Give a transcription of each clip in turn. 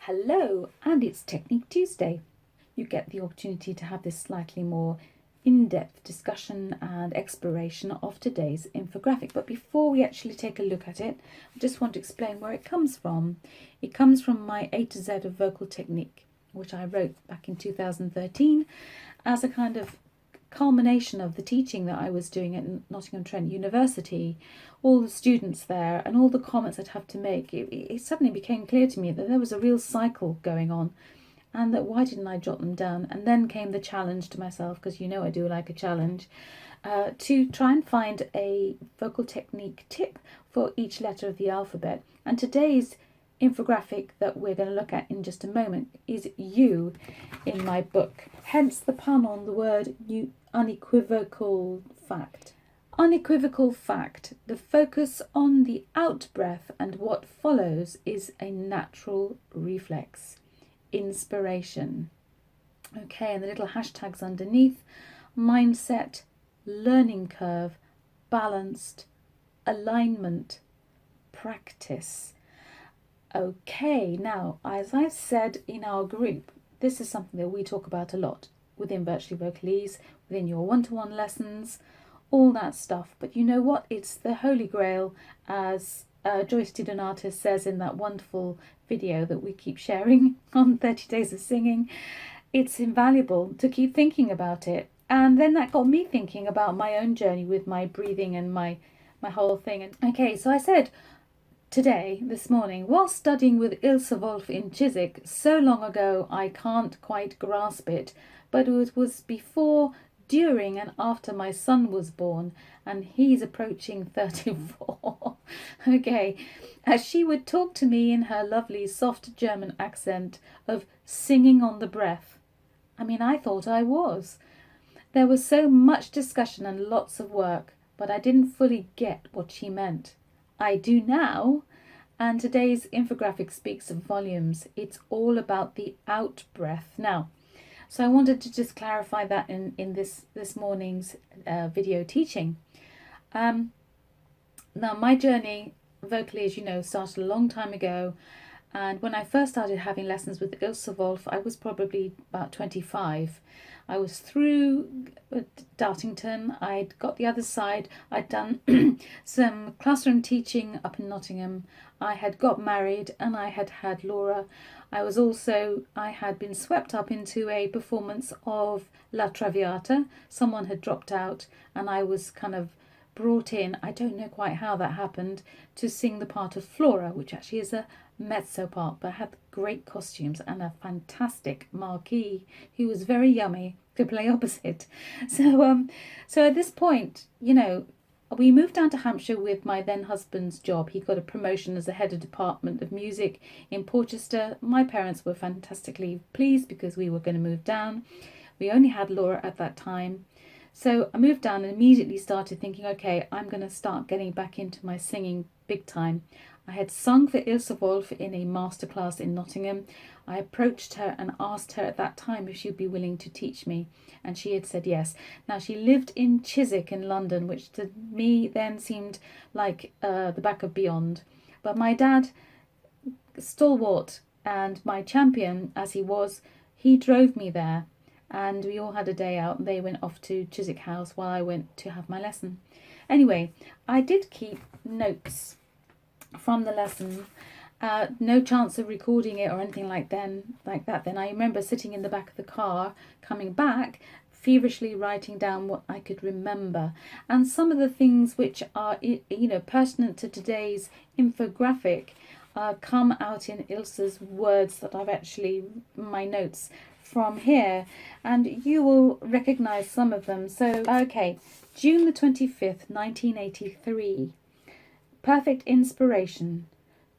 Hello, and it's Technique Tuesday. You get the opportunity to have this slightly more in-depth discussion and exploration of today's infographic. But before we actually take a look at it, I just want to explain where it comes from. It comes from my A to Z of vocal technique, which I wrote back in 2013 as a kind of culmination of the teaching that I was doing at Nottingham Trent University, all the students there and all the comments I'd have to make. It suddenly became clear to me that there was a real cycle going on, and that why didn't I jot them down? And then came the challenge to myself, because you know I do like a challenge, to try and find a vocal technique tip for each letter of the alphabet. And today's infographic that we're going to look at in just a moment is U in my book, hence the pun on the word unequivocal fact. Unequivocal fact. The focus on the out breath and what follows is a natural reflex. Inspiration. Okay, and the little hashtags underneath: mindset, learning curve, balanced, alignment, practice. Okay, now, as I've said in our group, this is something that we talk about a lot within Virtually Vocalese, within your one-to-one lessons, all that stuff. But you know what? It's the holy grail, as Joyce DiDonato says in that wonderful video that we keep sharing on 30 Days of Singing. It's invaluable to keep thinking about it. And then that got me thinking about my own journey with my breathing and my whole thing. And okay, so I said this morning, while studying with Ilse Wolf in Chiswick so long ago I can't quite grasp it, but it was before, during and after my son was born, and he's approaching 34. Okay, as she would talk to me in her lovely soft German accent of singing on the breath. I mean, I thought I was. There was so much discussion and lots of work, but I didn't fully get what she meant. I do now, and today's infographic speaks volumes. It's all about the out breath. Now, so I wanted to just clarify that in this morning's video teaching. Now, my journey vocally, as you know, started a long time ago. And when I first started having lessons with Ilse Wolf, I was probably about 25. I was through Dartington. I'd got the other side. I'd done some classroom teaching up in Nottingham. I had got married and I had had Laura. I had been swept up into a performance of La Traviata. Someone had dropped out and I was kind of brought in, I don't know quite how that happened, to sing the part of Flora, which actually is a mezzo part, but had great costumes and a fantastic marquis who was very yummy to play opposite. So at this point, you know, we moved down to Hampshire with my then husband's job. He got a promotion as the head of department of music in Porchester. My parents were fantastically pleased because we were going to move down. We only had Laura at that time. So I moved down and immediately started thinking, okay, I'm going to start getting back into my singing big time. I had sung for Ilse Wolf in a masterclass in Nottingham. I approached her and asked her at that time if she'd be willing to teach me, and she had said yes. Now, she lived in Chiswick in London, which to me then seemed like the back of beyond. But my dad, stalwart and my champion as he was, he drove me there. And we all had a day out. They went off to Chiswick House while I went to have my lesson. Anyway, I did keep notes from the lesson. No chance of recording it or anything like that. Then I remember sitting in the back of the car, coming back, feverishly writing down what I could remember. And some of the things which are, pertinent to today's infographic come out in Ilse's words that I've actually, my notes from here, and you will recognize some of them. So, okay, June the 25th, 1983. Perfect inspiration.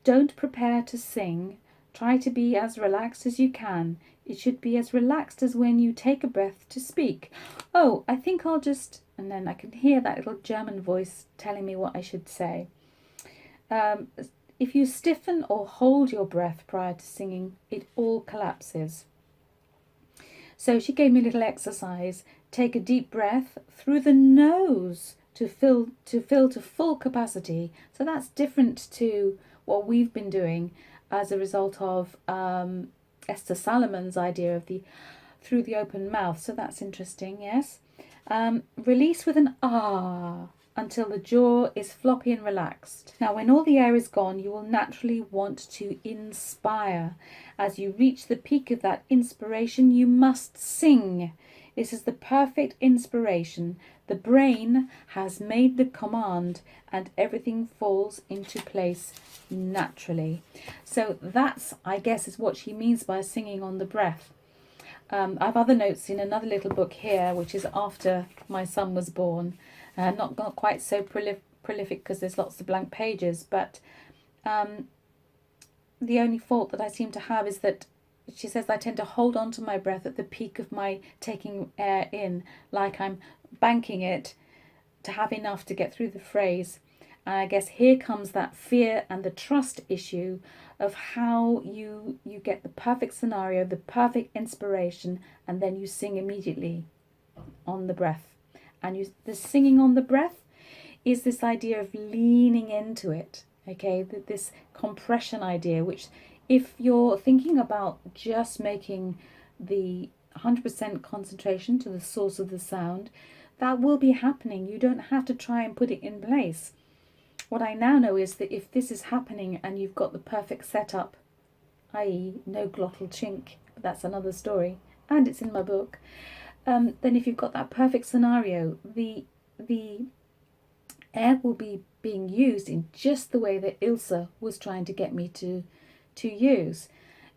Don't prepare to sing. Try to be as relaxed as you can. It should be as relaxed as when you take a breath to speak. Oh, I think I'll just... And then I can hear that little German voice telling me what I should say. If you stiffen or hold your breath prior to singing, it all collapses. So she gave me a little exercise. Take a deep breath through the nose to fill to full capacity. So that's different to what we've been doing. as a result of Esther Salomon's idea of the through the open mouth. So that's interesting, yes. Release with an ah until the jaw is floppy and relaxed. Now, when all the air is gone, you will naturally want to inspire. As you reach the peak of that inspiration, you must sing. This is the perfect inspiration. The brain has made the command and everything falls into place naturally. So that's, I guess, is what she means by singing on the breath. I have other notes in another little book here, which is after my son was born. Not quite so prolific because there's lots of blank pages, but the only fault that I seem to have is that she says I tend to hold on to my breath at the peak of my taking air in, like I'm banking it to have enough to get through the phrase. And I guess here comes that fear and the trust issue of how you get the perfect scenario, the perfect inspiration, and then you sing immediately on the breath. And the singing on the breath is this idea of leaning into it, okay? This compression idea, which if you're thinking about just making the 100% concentration to the source of the sound, that will be happening. You don't have to try and put it in place. What I now know is that if this is happening and you've got the perfect setup, i.e. no glottal chink, but that's another story, and it's in my book, then if you've got that perfect scenario, the air will be being used in just the way that Ilse was trying to get me to use.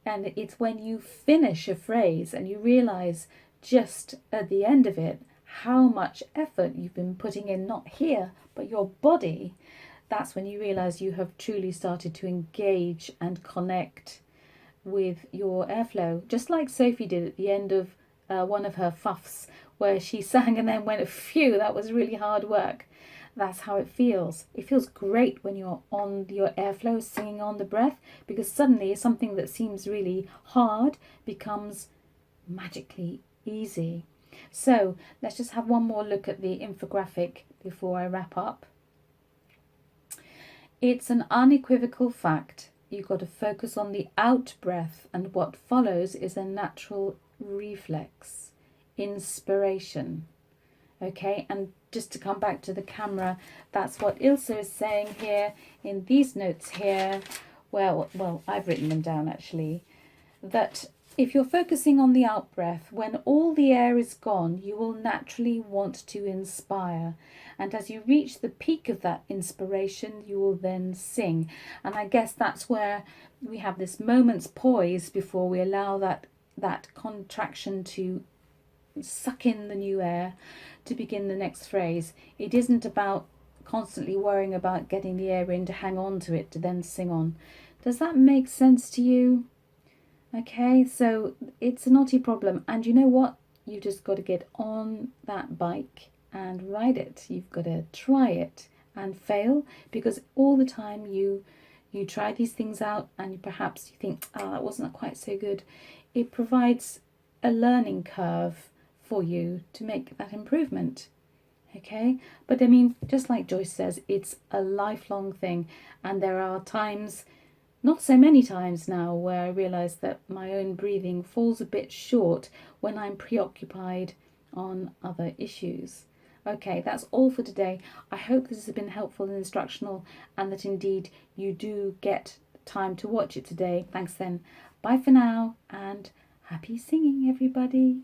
And it's when you finish a phrase and you realise just at the end of it how much effort you've been putting in, not here, but your body, that's when you realise you have truly started to engage and connect with your airflow. Just like Sophie did at the end of one of her fuffs, where she sang and then went, phew, that was really hard work. That's how it feels. It feels great when you're on your airflow, singing on the breath, because suddenly something that seems really hard becomes magically easy. So let's just have one more look at the infographic before I wrap up. It's an unequivocal fact. You've got to focus on the out breath, and what follows is a natural reflex, inspiration. Okay, and just to come back to the camera, that's what Ilse is saying here in these notes here. Well, I've written them down actually. That if you're focusing on the out breath, when all the air is gone, you will naturally want to inspire. And as you reach the peak of that inspiration, you will then sing. And I guess that's where we have this moment's poise before we allow that contraction to suck in the new air to begin the next phrase. It isn't about constantly worrying about getting the air in to hang on to it to then sing on. Does that make sense to you? Okay, so it's a naughty problem, and you know what? You just got to get on that bike and ride it. You've got to try it and fail, because all the time you try these things out and perhaps you think, oh, that wasn't quite so good. It provides a learning curve for you to make that improvement. Okay, but I mean, just like Joyce says, it's a lifelong thing, and there are times, not so many times now, where I realise that my own breathing falls a bit short when I'm preoccupied on other issues. Okay, that's all for today. I hope this has been helpful and instructional, and that indeed you do get time to watch it today. Thanks then. Bye for now, and happy singing, everybody.